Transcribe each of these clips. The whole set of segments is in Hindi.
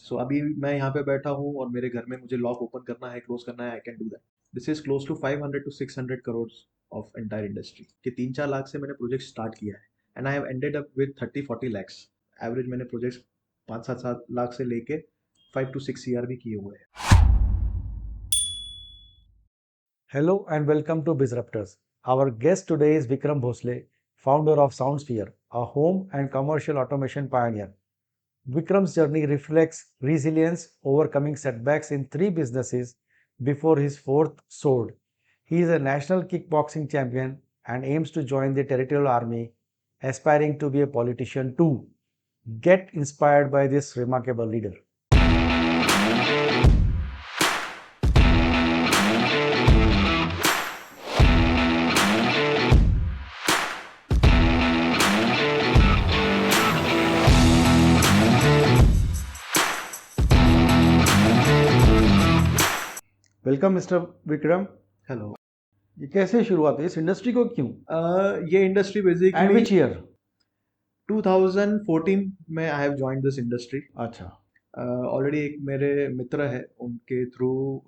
सो अभी मैं यहाँ पे बैठा हूँ और मेरे घर में मुझे लॉक ओपन करना है, क्लोज करना है, I can do that. This is close to 500 to 600 crore of entire industry कि 3-4 लाख से मैंने प्रोजेक्ट स्टार्ट किया है and I have ended up with 30-40 lakhs। Average मैंने प्रोजेक्ट 5-7 लाख से लेके 5 to 6 ईयर भी किए हुए हैं। Hello and welcome to Bizruptors. Our guest today is Vikram Bhosle, founder of SoundSphere, a home and commercial automation pioneer. Vikram's journey reflects resilience, overcoming setbacks in 3 businesses before his fourth soared. He is a national kickboxing champion and aims to join the Territorial Army, aspiring to be a politician too. Get inspired by this remarkable leader. Welcome mister Vikram. Hello. ये कैसे शुरुआत हुई इस इंडस्ट्री को क्यों ये industry and basically which year? 2014 में I have joined this industry. अच्छा। ऑलरेडी एक मेरे मित्र है, उनके थ्रू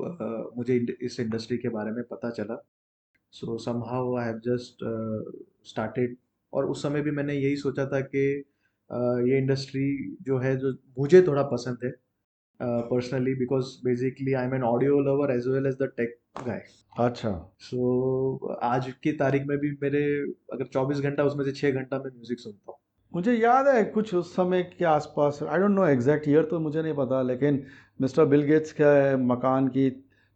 मुझे इस इंडस्ट्री के बारे में पता चला। सो somehow I have just started. और उस समय भी मैंने यही सोचा था कि ये इंडस्ट्री जो है, जो मुझे थोड़ा पसंद है personally, because basically I am an audio lover as well as the tech guy. अच्छा। सो आज की तारीख में भी मेरे अगर 24 घंटा, उसमें से 6 घंटा मैं म्यूजिक सुनता हूँ। मुझे याद है कुछ उस समय के आसपास, I don't know exact year तो मुझे नहीं पता, लेकिन मिस्टर बिल गेट्स के मकान की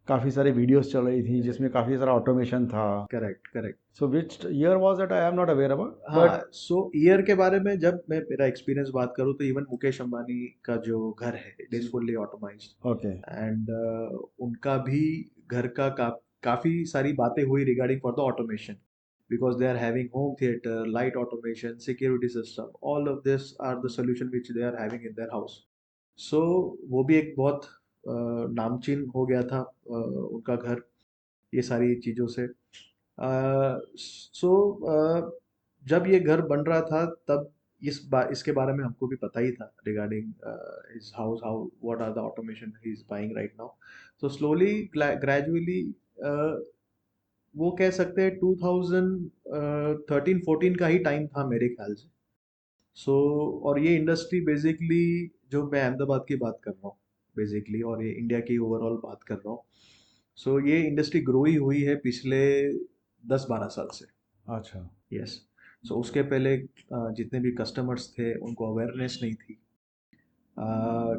काफ़ी सारी वीडियोस चल रही थी जिसमें काफ़ी सारा ऑटोमेशन था। Correct, correct. So which year was that? I am not aware about हाँ, बट सो ईयर के बारे में जब मैं मेरा एक्सपीरियंस बात करूँ तो इवन मुकेश अंबानी का जो घर है, it is fully automised. Okay. And उनका भी घर का काफी सारी बातें हुई regarding for the automation, because they are having home theatre, light automation, security system, all of this are the solution which they are having in their house. So वो भी एक बहुत नामचीन हो गया था उनका घर, ये सारी चीज़ों से। सो जब ये घर बन रहा था तब इसके बारे में हमको भी पता ही था regarding his house, how what are the automation he is buying right now. So slowly gradually वो कह सकते हैं 2013-14 का ही टाइम था मेरे ख्याल से। सो और ये इंडस्ट्री बेसिकली, जो मैं अहमदाबाद की बात कर रहा हूँ बेसिकली, और ये इंडिया की ओवरऑल बात कर रहा हूँ। सो ये इंडस्ट्री ग्रो ही हुई है पिछले 10-12 साल से। अच्छा। यस। सो उसके पहले जितने भी कस्टमर्स थे उनको अवेयरनेस नहीं थी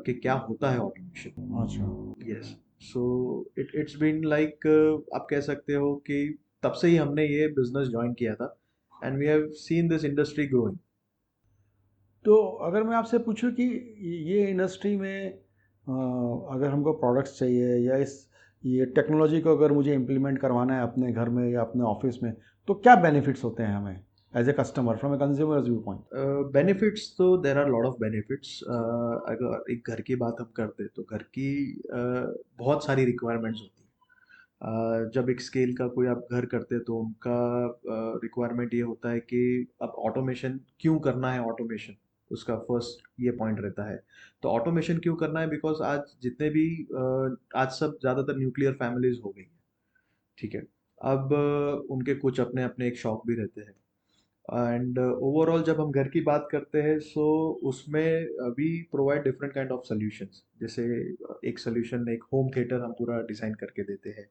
कि क्या होता है ऑटोमेशन। अच्छा। Yes. So it's been like, आप कह सकते हो कि तब से ही हमने ये बिजनेस ज्वाइन किया था and we have seen this industry growing. तो अगर मैं आपसे पूछूं कि ये इंडस्ट्री में अगर हमको प्रोडक्ट्स चाहिए या इस ये टेक्नोलॉजी को अगर मुझे इम्प्लीमेंट करवाना है अपने घर में या अपने ऑफिस में, तो क्या बेनिफिट्स होते हैं हमें as a customer from a consumers view point? Benefits तो there are lot of benefits. अगर एक घर की बात हम करते तो घर की बहुत सारी रिक्वायरमेंट्स होती हैं। जब एक स्केल का कोई आप घर करते हैं तो उनका रिक्वायरमेंट ये होता है कि अब ऑटोमेशन क्यों करना है, ऑटोमेशन उसका फर्स्ट ये पॉइंट रहता है। तो ऑटोमेशन क्यों करना है, बिकॉज आज जितने भी आज सब ज़्यादातर न्यूक्लियर फैमिलीज हो गई हैं, ठीक है। अब उनके कुछ अपने अपने एक शौक भी रहते हैं। एंड ओवरऑल जब हम घर की बात करते हैं, सो उसमें we provide different kind of solutions. जैसे एक सोल्यूशन, एक होम थिएटर हम पूरा डिज़ाइन करके देते हैं।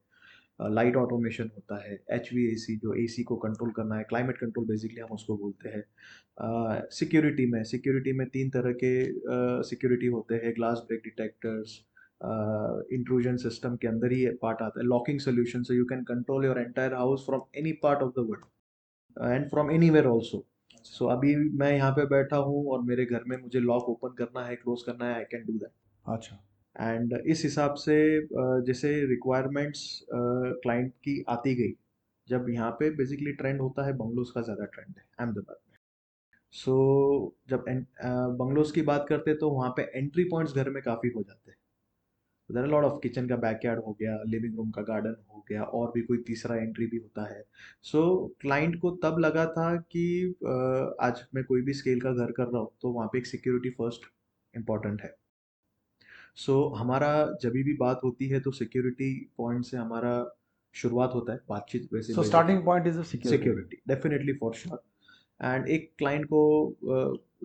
लाइट ऑटोमेशन होता है, एच वी ए सी, जो ए सी को कंट्रोल करना है, क्लाइमेट कंट्रोल बेसिकली हम उसको बोलते हैं। सिक्योरिटी में 3 तरह के सिक्योरिटी होते हैं, glass break detectors. Intrusion system के अंदर ही पार्ट आता है locking solution, so you can control your entire house from any part of the world and from anywhere also. So अभी मैं यहाँ पे बैठा हूँ और मेरे घर में मुझे लॉक ओपन करना है, क्लोज करना है, आई कैन डू दैट। अच्छा। एंड इस हिसाब से जैसे रिक्वायरमेंट्स क्लाइंट की आती गई, जब यहाँ पे बेसिकली ट्रेंड होता है, बंगलोज का ज़्यादा ट्रेंड है अहमदाबाद में। सो जब बंगलोज की बात करते हैं तो वहाँ पे एंट्री पॉइंट्स घर में काफ़ी हो जाते हैं। There are lot of kitchen का बैकयार्ड हो गया, लिविंग रूम का गार्डन हो गया, और भी कोई तीसरा एंट्री भी होता है। सो क्लाइंट को तब लगा था कि आज मैं कोई भी स्केल का घर कर रहा हूँ तो वहाँ पे एक सिक्योरिटी फर्स्ट इम्पॉर्टेंट है। सो हमारा जब भी बात होती है तो सिक्योरिटी पॉइंट से हमारा शुरुआत होता है बातचीत वैसे so basically. Starting point is the security. Security definitely for sure. And एक क्लाइंट को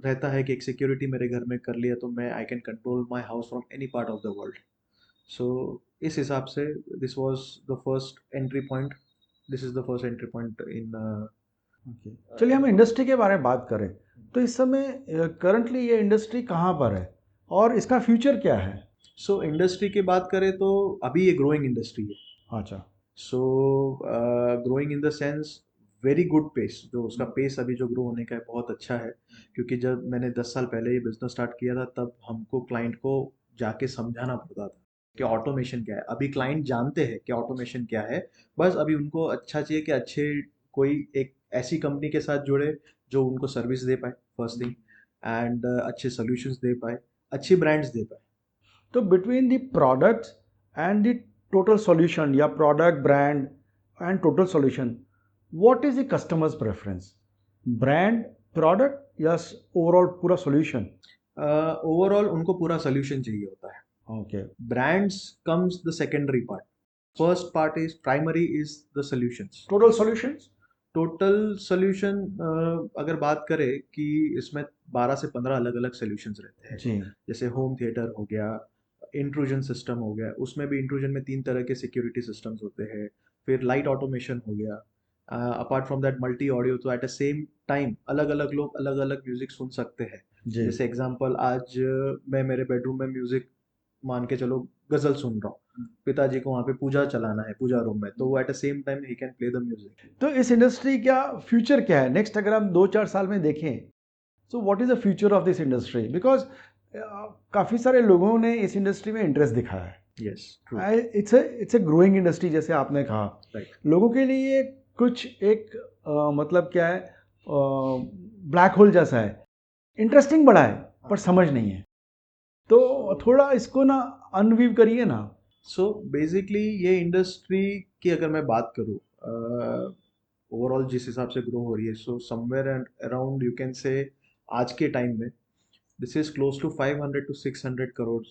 रहता है कि एक सिक्योरिटी मेरे घर में कर लिया तो मैं I can control my house from any part of the world. So इस हिसाब से this was the first entry point. This is the first entry point in okay, चलिए हम इंडस्ट्री के बारे में बात करें। तो इस समय करंटली ये इंडस्ट्री कहाँ पर है और इसका फ्यूचर क्या है? सो इंडस्ट्री की बात करें तो अभी ये ग्रोइंग इंडस्ट्री है। अच्छा। So growing in the sense very good pace, जो उसका पेस अभी जो ग्रो होने का है बहुत अच्छा है। क्योंकि जब मैंने 10 साल पहले ये बिजनेस स्टार्ट किया था तब हमको क्लाइंट को जाके समझाना पड़ता था कि ऑटोमेशन क्या है। अभी क्लाइंट जानते हैं कि ऑटोमेशन क्या है। बस अभी उनको अच्छा चाहिए कि अच्छे कोई एक ऐसी कंपनी के साथ जुड़े जो उनको सर्विस दे पाए फर्स्ट थिंग, एंड अच्छे सॉल्यूशंस दे पाए, अच्छी ब्रांड्स दे पाए। तो between the products and the total solution या product brand and total solution, what is the customers preference? Brand, product या ओवरऑल पूरा सॉल्यूशन? ओवरऑल उनको पूरा सोल्यूशन चाहिए होता है। Okay. Brands comes the secondary part. First part is primary is the solutions. Total solutions? Total solution अगर बात करें कि इसमें 12 से 15 अलग अलग सोल्यूशंस रहते हैं। जी। जैसे होम थिएटर हो गया, इंट्रूजन सिस्टम हो गया, उसमें भी इंट्रूजन में 3 तरह के सिक्योरिटी सिस्टम्स होते हैं। फिर लाइट ऑटोमेशन हो गया। Apart from that multi audio, तो एट द सेम टाइम अलग अलग लोग अलग अलग म्यूजिक सुन सकते हैं। जी। जैसे एग्जांपल आज मैं मेरे बेडरूम में म्यूजिक मान के चलो गजल सुन रहा हूँ, पिताजी को वहाँ पे पूजा चलाना है पूजा रूम में, तो वो eight the same time he can play the music. तो इस इंडस्ट्री का फ्यूचर क्या है नेक्स्ट, अगर हम 2-4 साल में देखें? So what is the future of this industry? Because काफ़ी सारे लोगों ने इस इंडस्ट्री में इंटरेस्ट दिखाया है। Yes true. It's a growing industry जैसे आपने कहा। राइट। लोगों के लिए कुछ एक मतलब क्या है, ब्लैक होल जैसा है। इंटरेस्टिंग बड़ा है पर समझ नहीं है। तो थोड़ा इसको ना अनवीव करिए ना। सो बेसिकली ये इंडस्ट्री की अगर मैं बात करूँ ओवरऑल जिस हिसाब से ग्रो हो रही है, so somewhere around you can say आज के टाइम में this is close to 500 to 600 crore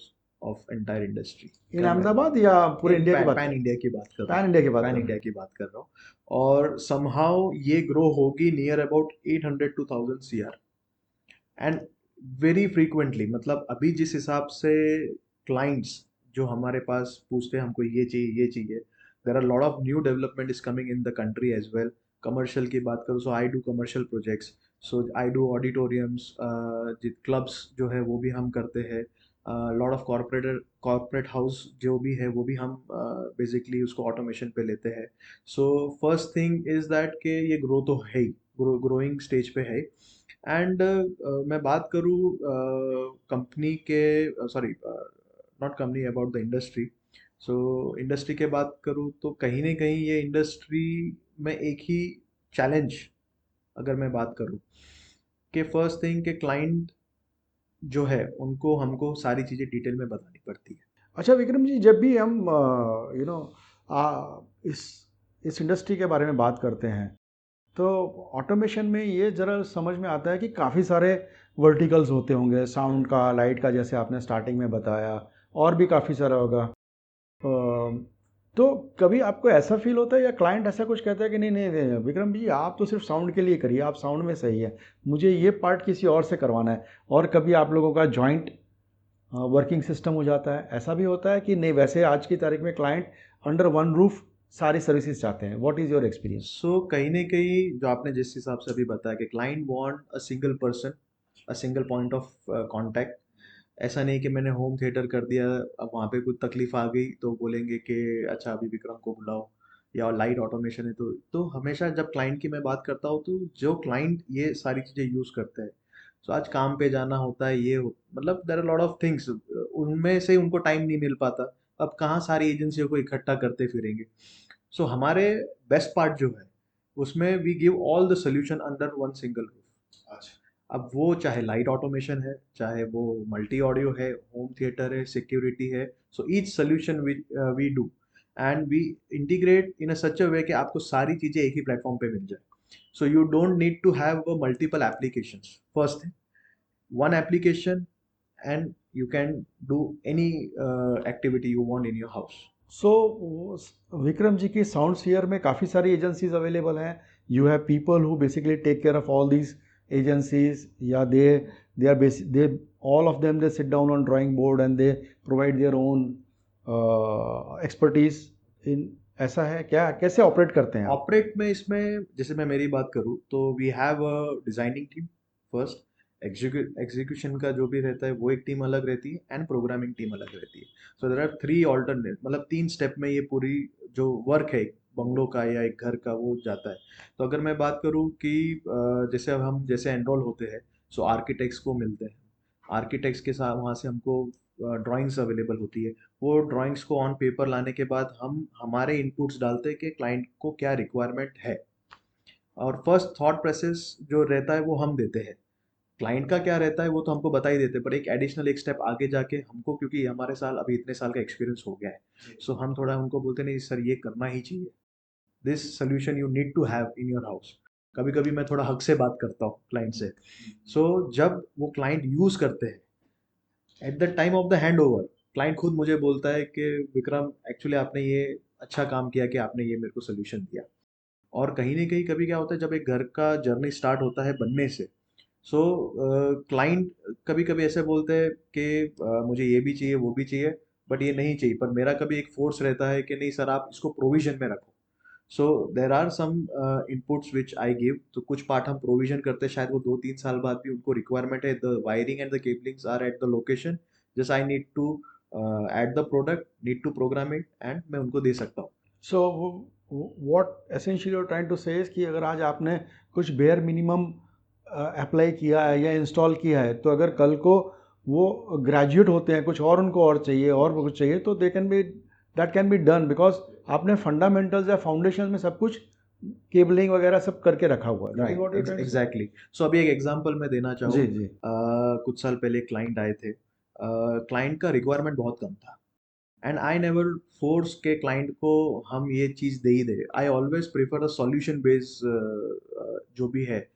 of entire industry. इन अगर मैं अहमदाबाद या पूरे इन इंडिया की बात पैन करें? इंडिया की बात कर रहा हूँ, पैन इंडिया की बात पैन कर रहे इंडिया हैं। की बात कर रहा हूँ, और समहाउ ये ग्रो होगी near about 800 to 1000 CR। And very frequently, मतलब अभी जिस हिसाब से क्लाइंट्स जो हमारे पास पूछते हैं हमको ये चाहिए ये चाहिए, there are lot of new development is coming in the country as well. Commercial की बात करूँ, so I do commercial projects, so I do auditoriums, clubs जो है वो भी हम करते हैं। लॉट ऑफ कॉर्पोरेट हाउस जो भी है वो भी हम बेसिकली उसको ऑटोमेशन पे लेते हैं। So first thing is that कि ये ग्रो तो है ही, ग्रोइंग स्टेज पे है। एंड मैं बात करूँ कंपनी के, sorry not company, about the industry. So industry के बात करूँ तो कहीं ना कहीं ये इंडस्ट्री में एक ही चैलेंज अगर मैं बात करूँ कि फर्स्ट थिंग के क्लाइंट जो है उनको हमको सारी चीज़ें डिटेल में बतानी पड़ती है। अच्छा विक्रम जी, जब भी हम इस इंडस्ट्री के बारे में बात करते हैं तो ऑटोमेशन में ये ज़रा समझ में आता है कि काफ़ी सारे वर्टिकल्स होते होंगे, साउंड का, लाइट का, जैसे आपने स्टार्टिंग में बताया, और भी काफ़ी सारा होगा। तो कभी आपको ऐसा फील होता है या क्लाइंट ऐसा कुछ कहता है कि नहीं नहीं नहीं विक्रम जी, आप तो सिर्फ साउंड के लिए करिए, आप साउंड में सही है, मुझे ये पार्ट किसी और से करवाना है? और कभी आप लोगों का जॉइंट वर्किंग सिस्टम हो जाता है? ऐसा भी होता है कि नहीं, वैसे आज की तारीख में क्लाइंट अंडर वन रूफ सारी सर्विसेज चाहते हैं? What is your experience? So कहीं ना कहीं जो आपने जिस हिसाब से अभी बताया कि client want a single person, a single point of contact. ऐसा नहीं कि मैंने होम थिएटर कर दिया, अब वहाँ पे कुछ तकलीफ आ गई तो बोलेंगे कि अच्छा अभी विक्रम को बुलाओ, या लाइट ऑटोमेशन है तो हमेशा जब क्लाइंट की मैं बात करता हूँ तो जो क्लाइंट ये सारी चीज़ें यूज़ करते हैं, तो आज काम पे जाना होता है मतलब there are lot of things, उनमें से उनको टाइम नहीं मिल पाता। अब कहाँ सारी एजेंसियों को इकट्ठा करते फिरेंगे। सो हमारे बेस्ट पार्ट जो है उसमें we give all the solution under one single roof. अच्छा, अब वो चाहे लाइट ऑटोमेशन है, चाहे वो मल्टी ऑडियो है, होम थिएटर है, सिक्योरिटी है, so each solution we do and we integrate in a such a way कि आपको सारी चीज़ें एक ही प्लेटफॉर्म पे मिल जाए। So you don't need to have multiple applications. First thing, one application, and you can do any activity you want in your house. So Vikram ji की साउंड स्फीयर में काफ़ी सारी एजेंसीज अवेलेबल हैं. You have people who basically take care of all these agencies, या they are basic they all of them they sit down on drawing board and they provide their own expertise in, ऐसा है क्या? कैसे ऑपरेट करते हैं आप? ऑपरेट में इसमें जैसे मैं मेरी बात करूँ तो we have a designing team first, execution का जो भी रहता है वो एक टीम अलग रहती है एंड प्रोग्रामिंग टीम अलग रहती है. सो देर आर थ्री ऑल्टरनेट, मतलब 3 स्टेप में ये पूरी जो वर्क है एक बंगलो का या एक घर का वो जाता है. तो अगर मैं बात करूँ कि जैसे अब हम जैसे एनरोल होते हैं, सो आर्किटेक्ट्स को मिलते हैं. आर्किटेक्ट्स के साथ वहाँ से हमको ड्राइंग्स अवेलेबल होती है. वो ड्राइंग्स को ऑन पेपर लाने के बाद हम हमारे इनपुट्स डालते हैं कि क्लाइंट को क्या रिक्वायरमेंट है, और फर्स्ट थॉट प्रोसेस जो रहता है वो हम देते हैं. क्लाइंट का क्या रहता है वो तो हमको बता ही देते हैं, पर एक एडिशनल एक स्टेप आगे जाके हमको, क्योंकि हमारे साल अभी इतने साल का एक्सपीरियंस हो गया है, सो हम थोड़ा उनको बोलते नहीं सर ये करना ही चाहिए, this solution you need to have in your house. कभी कभी मैं थोड़ा हक से बात करता हूँ क्लाइंट से. सो जब वो क्लाइंट यूज करते हैं, at the time of the hand over, client खुद मुझे बोलता है कि विक्रम एक्चुअली आपने ये अच्छा काम किया कि आपने ये मेरे को सोल्यूशन दिया. और कहीं ना कहीं कभी क्या होता है जब एक घर का जर्नी स्टार्ट होता है बनने से, सो क्लाइंट कभी कभी ऐसे बोलते हैं कि मुझे ये भी चाहिए वो भी चाहिए, बट ये नहीं चाहिए, पर मेरा कभी एक फोर्स रहता है कि नहीं सर आप इसको प्रोविजन में रखो. So there are some inputs which I give, तो कुछ पार्ट हम प्रोविजन करते हैं, शायद वो 2-3 साल बाद भी उनको रिक्वायरमेंट है, the wiring and the cablings are at the location, just I need to add the product, need to program it and मैं उनको दे सकता हूँ. So what essentially you are trying to say is कि अगर आज आपने कुछ बेयर मिनिमम अप्लाई किया है या इंस्टॉल किया है, तो अगर कल को वो ग्रेजुएट होते हैं, कुछ और उनको और चाहिए और कुछ चाहिए, तो they can be that can be done, because आपने फंडामेंटल्स या फाउंडेशन में सब कुछ केबलिंग वगैरह सब करके रखा हुआ है. That is right, what you trying to say. Exactly. So अभी एक एग्जांपल मैं देना चाहूँ. जी जी. कुछ साल पहले क्लाइंट आए थे. क्लाइंट का रिक्वायरमेंट बहुत कम था, एंड आई नेवर फोर्स के क्लाइंट को हम ये चीज़ दे ही दे. I always prefer a solution based जो भी है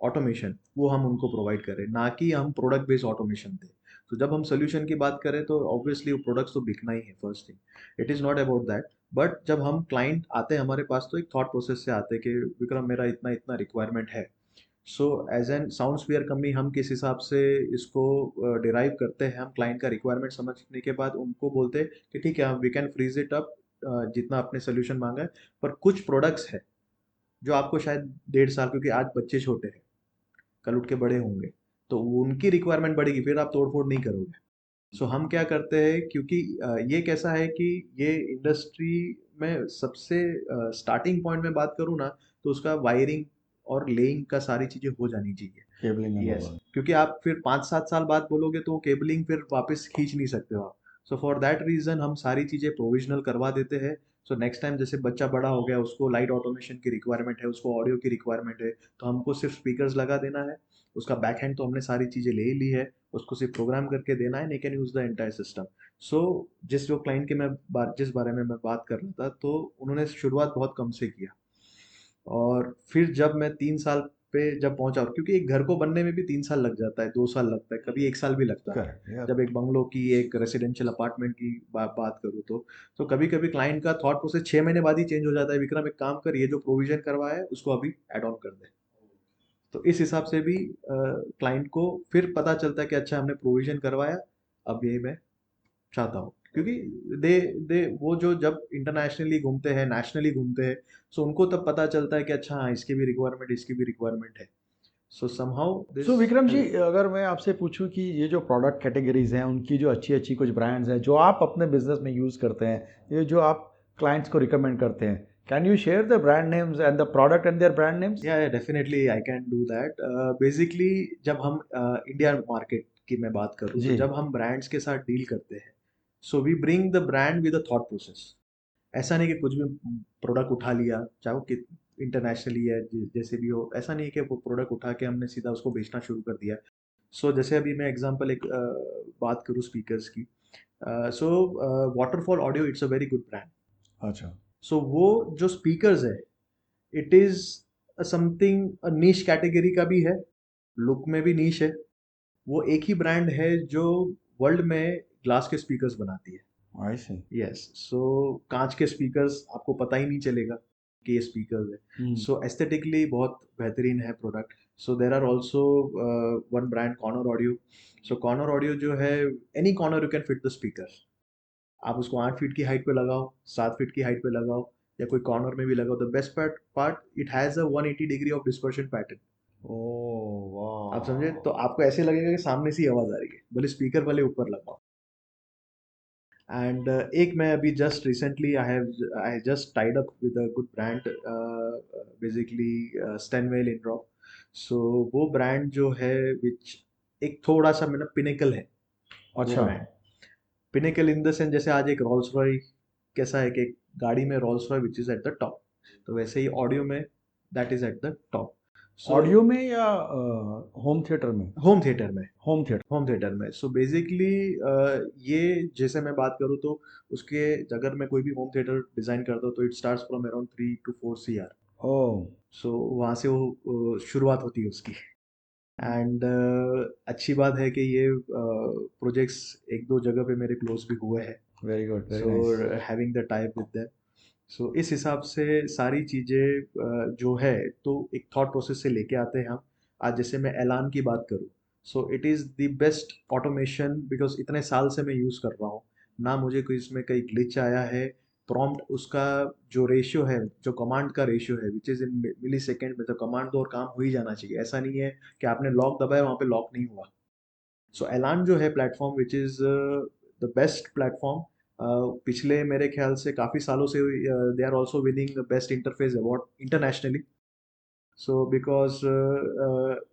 ऑटोमेशन, वो हम उनको प्रोवाइड करें, ना कि हम प्रोडक्ट बेस्ड ऑटोमेशन दें. तो जब हम सोल्यूशन की बात करें तो ऑब्वियसली वो प्रोडक्ट्स तो बिकना ही है first thing, it is not about that. But जब हम क्लाइंट आते हैं हमारे पास तो एक थॉट प्रोसेस से आते हैं कि विक्रम मेरा इतना इतना रिक्वायरमेंट है. So as an sound sphere company हम किस हिसाब से इसको डिराइव करते हैं, हम क्लाइंट का रिक्वायरमेंट समझने के बाद उनको बोलते हैं कि ठीक है we can freeze it up, जितना आपने सोल्यूशन मांगा है. पर कुछ प्रोडक्ट्स है जो आपको शायद 1.5 साल, क्योंकि आज बच्चे छोटे हैं, कल उठ के बड़े होंगे, तो उनकी रिक्वायरमेंट बढ़ेगी, फिर आप तोड़ फोड़ नहीं करोगे. सो हम क्या करते हैं, क्योंकि ये कैसा है कि ये इंडस्ट्री में सबसे स्टार्टिंग पॉइंट में बात करूँ ना, तो उसका वायरिंग और लेइंग का सारी चीज़ें हो जानी चाहिए. Cabling and yes, all. क्योंकि आप फिर 5-7 साल बाद बोलोगे तो केबलिंग फिर वापस खींच नहीं सकते हो आप. सो फॉर दैट रीज़न हम सारी चीज़ें प्रोविजनल करवा देते हैं. सो नेक्स्ट टाइम जैसे बच्चा बड़ा हो गया, उसको लाइट ऑटोमेशन की रिक्वायरमेंट है, उसको ऑडियो की रिक्वायरमेंट है, तो हमको सिर्फ स्पीकर्स लगा देना है. उसका बैक हैंड तो हमने सारी चीज़ें ले ही ली है, उसको सिर्फ प्रोग्राम करके देना है, नहीं can use the entire system. So जिस जो क्लाइंट के जिस बारे में मैं बात कर रहा था, तो उन्होंने शुरुआत बहुत कम से किया. और फिर जब मैं 3 साल पे जब पहुंचा, क्योंकि एक घर को बनने में भी 3 साल लग जाता है, 2 साल लगता है, कभी 1 साल भी लगता है. करेक्ट या. जब एक बंगलो की एक रेसिडेंशियल अपार्टमेंट की बात करूँ तो कभी कभी क्लाइंट का थॉट प्रोसेस 6 महीने बाद ही चेंज हो जाता है. विक्रम एक काम कर, ये जो प्रोविजन करवाया है उसको अभी एड ऑन कर दे. तो इस हिसाब से भी क्लाइंट को फिर पता चलता है कि अच्छा हमने प्रोविजन करवाया, अब ये मैं चाहता हूँ. क्योंकि दे दे वो जो जब इंटरनेशनली घूमते हैं, नेशनली घूमते हैं, सो उनको तब पता चलता है कि अच्छा हाँ इसकी भी रिक्वायरमेंट, इसकी भी रिक्वायरमेंट है. So somehow so this Vikram ji, help. अगर मैं आपसे पूछूं कि ये जो प्रोडक्ट कैटेगरीज हैं, उनकी जो अच्छी अच्छी कुछ ब्रांड्स हैं जो आप अपने बिजनेस में यूज़ करते हैं, ये जो आप क्लाइंट्स को रिकमेंड करते हैं, can you share the brand names and the product and their brand names? या definitely I can do that. Basically जब हम इंडिया मार्केट की मैं बात करूँ, तो जी. जब हम ब्रांड्स के साथ डील करते हैं, so we bring the brand with a thought process. ऐसा नहीं कि कुछ भी प्रोडक्ट उठा लिया, चाहे वो कि इंटरनेशनली है, जैसे भी हो, ऐसा नहीं है कि वो प्रोडक्ट उठा के हमने सीधा उसको बेचना शुरू कर दिया. सो जैसे अभी मैं एग्जांपल एक बात करूँ स्पीकर्स की. So waterfall audio it's a very good brand. अच्छा. सो वो जो स्पीकर्स है, it is something niche category का भी है, लुक में भी नीश है. वो एक ही ब्रांड है जो वर्ल्ड में ग्लास के स्पीकर्स बनाती है। आई सी। यस, सो कांच के स्पीकर्स आपको पता ही नहीं चलेगा कि ये स्पीकर्स है। सो एस्थेटिकली बहुत बेहतरीन है product. So there are also one brand corner audio. So corner audio जो है, any corner you can fit the speaker. आप उसको 8 फीट की हाइट पे लगाओ, 7 फीट की हाइट पे लगाओ, या कोई कॉर्नर में भी लगाओ। The best part it has a 180 degree of dispersion pattern. Oh आप समझे? वाह। तो आपको ऐसे लगेगा कि सामने से ही आवाज आ रही है, भले स्पीकर वाले ऊपर लगाओ। एंड एक मैं अभी just recently I just tied up with a good brand, basically Stanwell Indrop. So वो ब्रांड जो है, विच एक थोड़ा सा मतलब पिनेकल है वो अच्छा। Brand. Pinnacle in the sense, जैसे आज एक रोल्स रॉय कैसा है कि एक गाड़ी में Rolls Royce which is at the top, तो वैसे ही ऑडियो में that is at the top. So audio में या होम थिएटर में? होम थिएटर में, होम थिएटर। होम थिएटर में। सो बेसिकली ये जैसे मैं बात करूँ तो उसके, अगर मैं कोई भी होम थिएटर डिज़ाइन करता हूँ तो it starts from around 3 to 4 CR। ओह। सो वहाँ से वो शुरुआत होती है उसकी। एंड अच्छी बात है कि ये प्रोजेक्ट्स एक दो जगह पे मेरे क्लोज भी हुए हैं। Very good, very so nice. Having the type with them. So इस हिसाब से सारी चीज़ें जो है, तो एक थॉट प्रोसेस से लेके आते हैं हम। आज जैसे मैं एलान की बात करूँ, so it is the best automation, because इतने साल से मैं यूज़ कर रहा हूँ। ना मुझे कोई इसमें कहीं ग्लिच आया है। प्रॉम्प्ट उसका जो रेशियो है, जो कमांड का रेशियो है, which is in milli second में, तो कमांड दो और काम हो ही जाना चाहिए। ऐसा नहीं है कि आपने लॉक दबाया वहाँ पे लॉक नहीं हुआ। सो एलान जो है platform, which is the best platform. पिछले मेरे ख्याल से काफ़ी सालों से they are also winning best interface award internationally. So because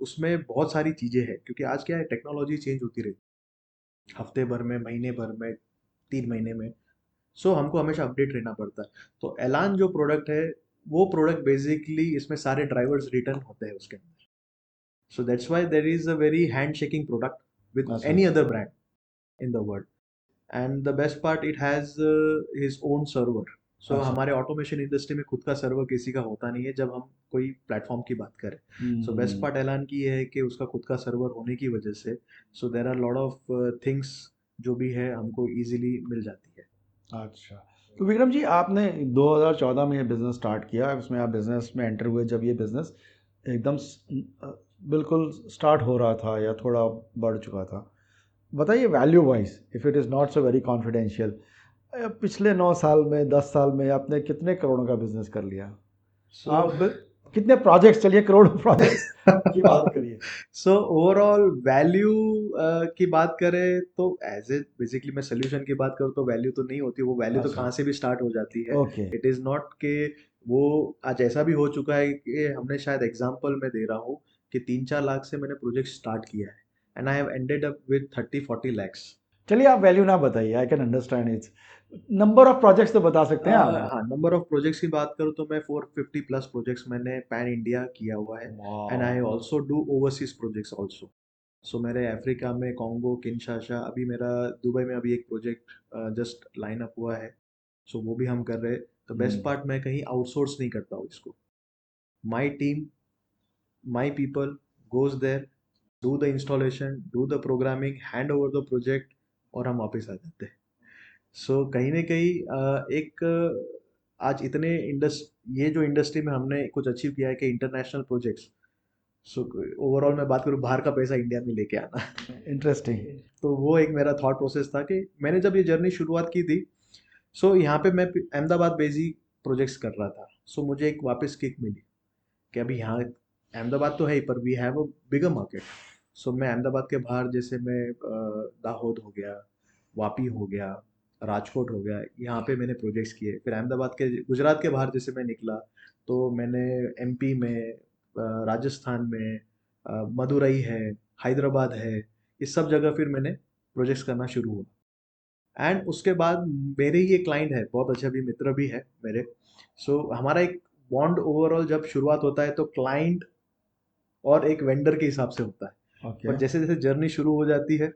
उसमें बहुत सारी चीज़ें हैं, क्योंकि आज क्या है, टेक्नोलॉजी चेंज होती रहती है हफ्ते भर में, महीने भर में, 3 महीने में। सो हमको हमेशा अपडेट रहना पड़ता है। तो एलान जो प्रोडक्ट है, वो प्रोडक्ट बेसिकली इसमें सारे ड्राइवर्स रिटर्न होते हैं उसके अंदर। So that's why there is a very hand shaking product with अच्छा। Any other brand in the world. And the best part, it has his own server. So अच्छा। हमारे ऑटोमेशन इंडस्ट्री में खुद का सर्वर किसी का होता नहीं है जब हम कोई प्लेटफॉर्म की बात करें। सो बेस्ट हम्म। पार्ट ऐलान की ये है कि उसका खुद का सर्वर होने की वजह से, so there are lot of things जो भी है हमको इजीली मिल जाती है। अच्छा। तो विक्रम जी, आपने 2014 में ये बिज़नेस स्टार्ट किया, उसमें आप बिज़नेस में एंटर हुए जब ये बिज़नेस एकदम बिल्कुल स्टार्ट हो रहा था या थोड़ा बढ़ चुका था। बताइए value wise, if it is not so very confidential, पिछले 9 साल में 10 साल में आपने कितने करोड़ों का बिजनेस कर लिया? सो आप कितने प्रोजेक्ट्स, चलिए करोड़ों प्रोजेक्ट्स की बात करिए। सो ओवरऑल वैल्यू की बात करें तो, एज ए बेसिकली मैं सोल्यूशन की बात करूँ तो वैल्यू तो नहीं होती। वो वैल्यू तो अच्छा। कहाँ से भी स्टार्ट हो जाती है। ओके। इट इज़ नॉट के वो आज ऐसा भी हो चुका है कि हमने, शायद एग्जांपल मैं दे रहा हूँ, कि 3-4 लाख से मैंने प्रोजेक्ट स्टार्ट किया है, and I have ended up with 30-40 lakhs. चलिए आप वैल्यू ना बताइए, I can understand it's. Number of projects तो बता सकते हैं आप? हाँ, नंबर ऑफ प्रोजेक्ट्स की बात करूँ तो मैं 450 प्लस प्रोजेक्ट्स मैंने पैन इंडिया किया हुआ है। एंड आई वाह। Also do overseas projects also. So मेरे अफ्रीका में कॉन्गो किनशासा, अभी मेरा दुबई में अभी एक प्रोजेक्ट जस्ट लाइन अप हुआ है। सो वो भी हम कर रहे हैं। तो बेस्ट हम्म। पार्ट, मैं कहीं आउटसोर्स नहीं करता हूँ इसको। My team, my people goes there, do the installation, do the programming, hand over the project, और हम वापस आ जाते हैं। सो कहीं ना कहीं एक आज इतने ये जो इंडस्ट्री में हमने कुछ अचीव किया है कि इंटरनेशनल प्रोजेक्ट्स। सो ओवरऑल मैं बात करूँ, बाहर का पैसा इंडिया में लेके आना। इंटरेस्टिंग। तो वो एक मेरा थॉट प्रोसेस था कि मैंने जब ये जर्नी शुरुआत की थी, सो यहाँ पे मैं अहमदाबाद बेसी प्रोजेक्ट्स कर रहा था। सो मुझे एक वापस किक मिली कि अभी यहाँ अहमदाबाद तो है ही, पर we have a bigger market. So मैं अहमदाबाद के बाहर, जैसे मैं दाहोद हो गया, वापी हो गया, राजकोट हो गया, यहाँ पे मैंने प्रोजेक्ट्स किए। फिर अहमदाबाद के, गुजरात के बाहर जैसे मैं निकला, तो मैंने एमपी में, राजस्थान में, मदुरई है, हैदराबाद है, इस सब जगह फिर मैंने प्रोजेक्ट्स करना शुरू हुआ। एंड उसके बाद मेरे ही एक क्लाइंट है, बहुत अच्छे भी मित्र भी है मेरे। सो हमारा एक बॉन्ड ओवरऑल जब शुरुआत होता है तो क्लाइंट और एक वेंडर के हिसाब से होता है। ओके। पर जैसे जैसे जर्नी शुरू हो जाती है,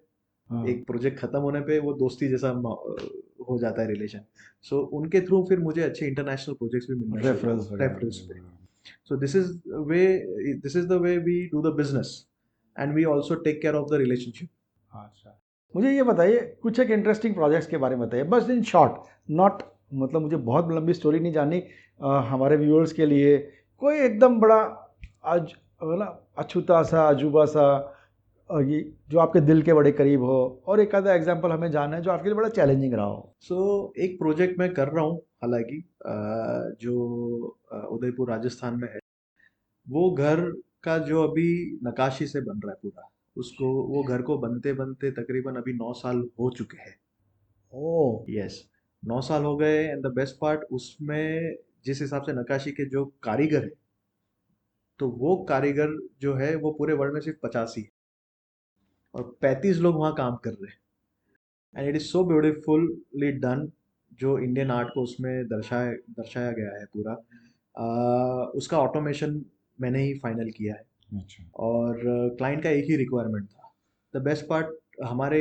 हाँ। एक प्रोजेक्ट खत्म होने पे वो दोस्ती जैसा हो जाता है रिलेशन। सो उनके थ्रू फिर मुझे अच्छे इंटरनेशनल प्रोजेक्ट्स भी मिलना शुरू रेफरल्स हुआ, वगैरह रेफरल्स पे। वगैरह। So way this is the way we do the business, and we also take care of the relationship. अच्छा। मुझे ये बताइए कुछ एक इंटरेस्टिंग प्रोजेक्ट्स के बारे में बताइए, बस इन शॉर्ट, नॉट मतलब मुझे बहुत लंबी स्टोरी नहीं जाननी, हमारे व्यूअर्स के लिए कोई एकदम बड़ा आज मतलब अछूता सा अजूबा सा, ये जो आपके दिल के बड़े करीब हो, और एक आधा एग्जांपल हमें जानना है जो आपके लिए बड़ा चैलेंजिंग रहा हो। सो एक प्रोजेक्ट मैं कर रहा हूँ, हालांकि जो उदयपुर राजस्थान में है। वो घर का जो अभी नकाशी से बन रहा है पूरा, उसको वो घर को बनते बनते तकरीबन अभी 9 साल हो चुके हैं। ओह। यस, 9 साल हो गए। एंड द बेस्ट पार्ट उसमें, जिस हिसाब से नक्काशी के जो कारीगर है, तो वो कारीगर जो है वो पूरे वर्ल्ड में सिर्फ 85 है, और 35 लोग वहाँ काम कर रहे हैं। And it is so beautifully done. जो इंडियन आर्ट को उसमें दर्शाया दर्शाया गया है पूरा, उसका ऑटोमेशन मैंने ही फाइनल किया है। अच्छा। और क्लाइंट का एक ही रिक्वायरमेंट था। द बेस्ट पार्ट, हमारे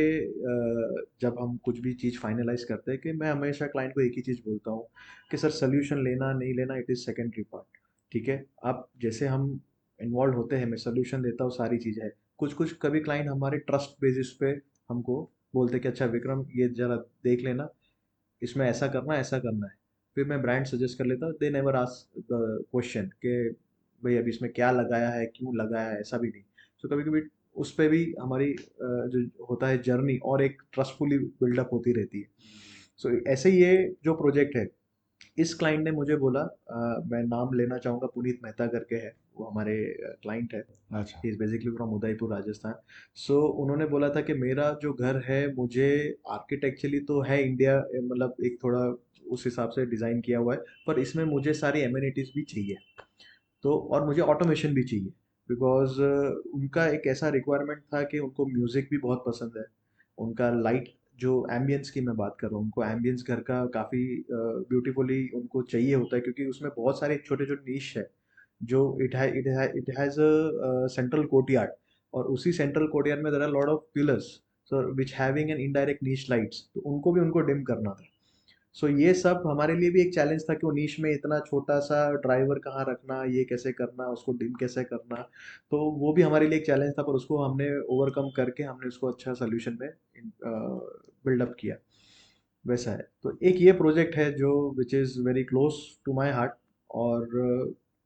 जब हम कुछ भी चीज़ फाइनलाइज करते हैं, कि मैं हमेशा क्लाइंट को एक ही चीज़ बोलता हूँ कि सर सोल्यूशन लेना नहीं लेना इट इज़ सेकेंडरी पार्ट। ठीक है, आप जैसे हम इन्वॉल्व होते हैं, मैं सोल्यूशन देता हूँ, सारी चीज़ है। कुछ कुछ कभी क्लाइंट हमारे ट्रस्ट बेसिस पे हमको बोलते कि अच्छा विक्रम ये जरा देख लेना, इसमें ऐसा करना है। फिर मैं ब्रांड सजेस्ट कर लेता, they never ask the question कि भाई अभी इसमें क्या लगाया है, क्यों लगाया है, ऐसा भी नहीं। सो कभी कभी उस पे भी हमारी जो होता है जर्नी और एक ट्रस्टफुली बिल्डअप होती रहती है। सो ऐसे ही ये जो प्रोजेक्ट है, इस क्लाइंट ने मुझे बोला, मैं नाम लेना चाहूँगा, पुनीत मेहता करके है, वो हमारे क्लाइंट है। अच्छा। He is basically from Udaipur Rajasthan. So उन्होंने बोला था कि मेरा जो घर है, मुझे आर्किटेक्चरली तो है इंडिया, मतलब एक थोड़ा उस हिसाब से डिज़ाइन किया हुआ है, पर इसमें मुझे सारी एमिनिटीज़ भी चाहिए। तो और मुझे ऑटोमेशन भी चाहिए, बिकॉज़ उनका एक ऐसा रिक्वायरमेंट था कि उनको म्यूज़िक भी बहुत पसंद है। उनका लाइट, जो एम्बियंस की मैं बात कर रहा हूँ, उनको एम्बियंस घर का काफ़ी ब्यूटीफुली उनको चाहिए होता है, क्योंकि उसमें बहुत सारे छोटे-छोटे नीश है। जो it has a central courtyard, और उसी सेंट्रल कोर्टयार्ड में there are lot of pillars, so which having an indirect niche lights, तो उनको भी उनको डिम करना था। सो ये सब हमारे लिए भी एक चैलेंज था कि वो नीश में इतना छोटा सा ड्राइवर कहाँ रखना, ये कैसे करना, उसको डिम कैसे करना। तो वो भी हमारे लिए एक चैलेंज था, पर उसको हमने ओवरकम करके हमने उसको अच्छा सोल्यूशन में बिल्डअप किया। वैसा है। तो एक ये प्रोजेक्ट है जो which is very close to my heart. और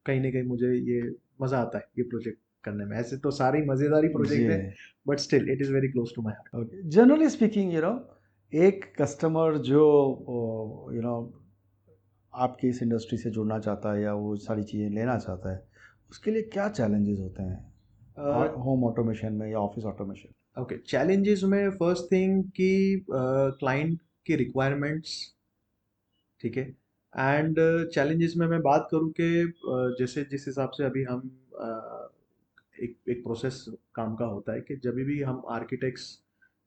कहीं ना कहीं मुझे ये मज़ा आता है ये प्रोजेक्ट करने में। ऐसे तो सारी मज़ेदारी जी। प्रोजेक्ट है, but still it is very close to my heart. Okay, generally speaking एक कस्टमर जो आपकी इस इंडस्ट्री से जुड़ना चाहता है या वो सारी चीज़ें लेना चाहता है, उसके लिए क्या चैलेंजेस होते हैं होम ऑटोमेशन में या ऑफिस ऑटोमेशन? ओके, चैलेंजेस में फर्स्ट थिंग कि क्लाइंट की रिक्वायरमेंट्स, ठीक है। एंड चैलेंजेस में मैं बात करूँ कि जैसे जिस हिसाब से अभी हम एक एक प्रोसेस काम का होता है, कि जब भी हम आर्किटेक्ट्स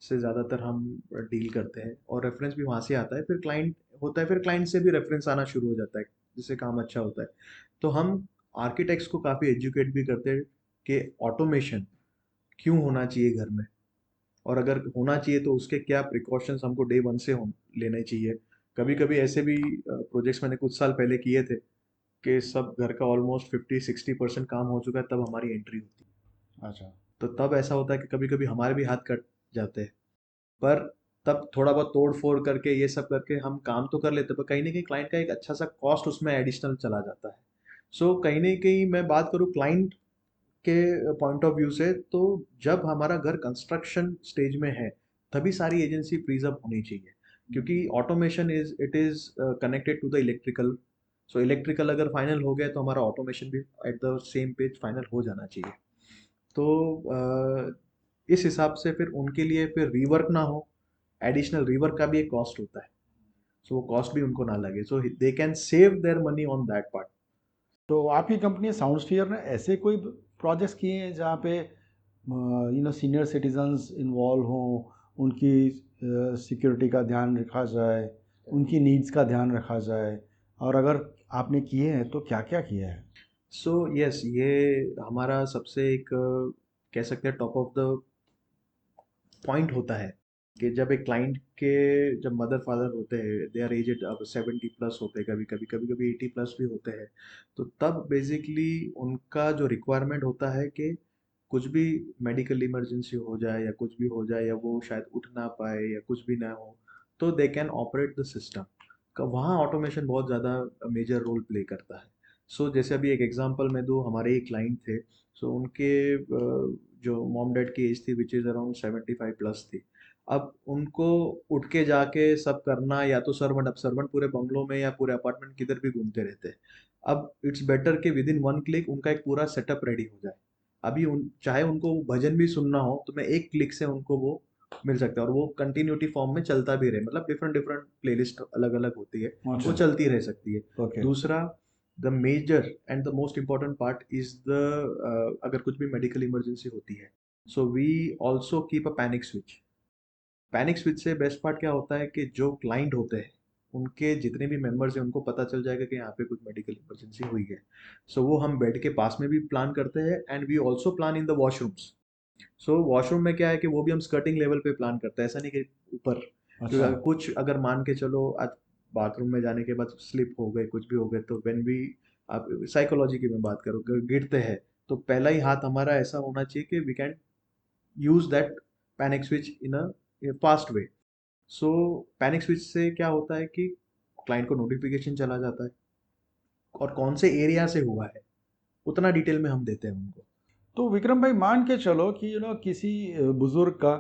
से ज़्यादातर हम डील करते हैं, और रेफरेंस भी वहाँ से आता है, फिर क्लाइंट होता है, फिर क्लाइंट से भी रेफरेंस आना शुरू हो जाता है, जिससे काम अच्छा होता है। तो हम आर्किटेक्ट्स को काफ़ी एजुकेट भी करते हैं कि ऑटोमेशन क्यों होना चाहिए घर में, और अगर होना चाहिए तो उसके क्या प्रिकॉशंस हमको डे वन से हो लेने चाहिए। कभी कभी ऐसे भी प्रोजेक्ट्स मैंने कुछ साल पहले किए थे, कि सब घर का ऑलमोस्ट 50-60% काम हो चुका है, तब हमारी एंट्री होती है। अच्छा। तो तब ऐसा होता है कि कभी कभी हमारे भी हाथ कट जाते हैं, पर तब थोड़ा बहुत तोड़ फोड़ करके ये सब करके हम काम तो कर लेते हैं, पर कहीं ना कहीं क्लाइंट का एक अच्छा सा कॉस्ट उसमें एडिशनल चला जाता है। सो कहीं ना कहीं मैं बात करूँ क्लाइंट के पॉइंट ऑफ व्यू से, तो जब हमारा घर कंस्ट्रक्शन स्टेज में है, तभी सारी एजेंसी फ्रीज अप होनी चाहिए, क्योंकि automation is connected to the electrical. So electrical अगर फाइनल हो गया, तो हमारा ऑटोमेशन भी at the same page final हो जाना चाहिए। तो इस हिसाब से फिर उनके लिए फिर रीवर्क ना हो, एडिशनल रीवर्क का भी एक कॉस्ट होता है। सो वो कॉस्ट भी उनको ना लगे, so they can save their money on that part. तो आपकी कंपनी साउंडस्फीयर ने ऐसे कोई प्रोजेक्ट्स किए हैं जहाँ पे सीनियर सिटीजन्स इन्वॉल्व हों, उनकी सिक्योरिटी का ध्यान रखा जाए, उनकी नीड्स का ध्यान रखा जाए, और अगर आपने किए हैं तो क्या क्या किया है? सो यस, ये हमारा सबसे एक कह सकते हैं टॉप ऑफ द पॉइंट होता है, कि जब एक क्लाइंट के जब मदर फादर होते हैं, दे आर एजेड, अब 70+ होते हैं, कभी कभी 80+ भी होते हैं। तो तब बेसिकली उनका जो रिक्वायरमेंट होता है कि कुछ भी मेडिकल इमरजेंसी हो जाए या कुछ भी हो जाए या वो शायद उठ ना पाए या कुछ भी ना हो, तो they can operate the system का, वहाँ ऑटोमेशन बहुत ज़्यादा मेजर रोल प्ले करता है। सो जैसे अभी एक एग्जांपल मैं दूँ, हमारे एक क्लाइंट थे। सो उनके जो मॉम डैड की एज थी विच इज़ अराउंड 75 प्लस थी। अब उनको उठ के जाके सब करना, या तो सर्वेंट, अब सर्वेंट पूरे बंगलों में या पूरे अपार्टमेंट किधर भी घूमते रहते हैं। अब इट्स बेटर कि विद इन वन क्लिक उनका एक पूरा सेटअप रेडी हो जाए। अभी उन चाहे उनको भजन भी सुनना हो तो मैं एक क्लिक से उनको वो मिल सकता है, और वो कंटिन्यूटी फॉर्म में चलता भी रहे, मतलब डिफरेंट डिफरेंट प्लेलिस्ट अलग अलग होती है, वो अच्छा। चलती रह सकती है। ओके। दूसरा, the major and the most important part is the, अगर कुछ भी मेडिकल इमरजेंसी होती है, so we also keep a panic switch. Panic switch से बेस्ट पार्ट क्या होता है कि जो क्लाइंट होते हैं, उनके जितने भी मेंबर्स हैं उनको पता चल जाएगा कि यहाँ पे कुछ मेडिकल इमरजेंसी हुई है। सो वो हम बेड के पास में भी प्लान करते हैं, and we also plan in the washrooms. So washroom में क्या है कि वो भी हम स्कर्टिंग लेवल पे प्लान करते हैं, ऐसा नहीं कि ऊपर, क्योंकि अच्छा। अगर मान के चलो आज बाथरूम में जाने के बाद स्लिप हो गए, कुछ भी हो गए, तो व्हेन वी, आप साइकोलॉजी की मैं बात करूँ, गिरते हैं, तो पहला ही हाथ हमारा ऐसा होना चाहिए कि we can use that panic switch in a fast way. So panic switch से क्या होता है कि क्लाइंट को नोटिफिकेशन चला जाता है, और कौन से एरिया से हुआ है उतना डिटेल में हम देते हैं उनको। तो विक्रम भाई, मान के चलो कि किसी बुजुर्ग का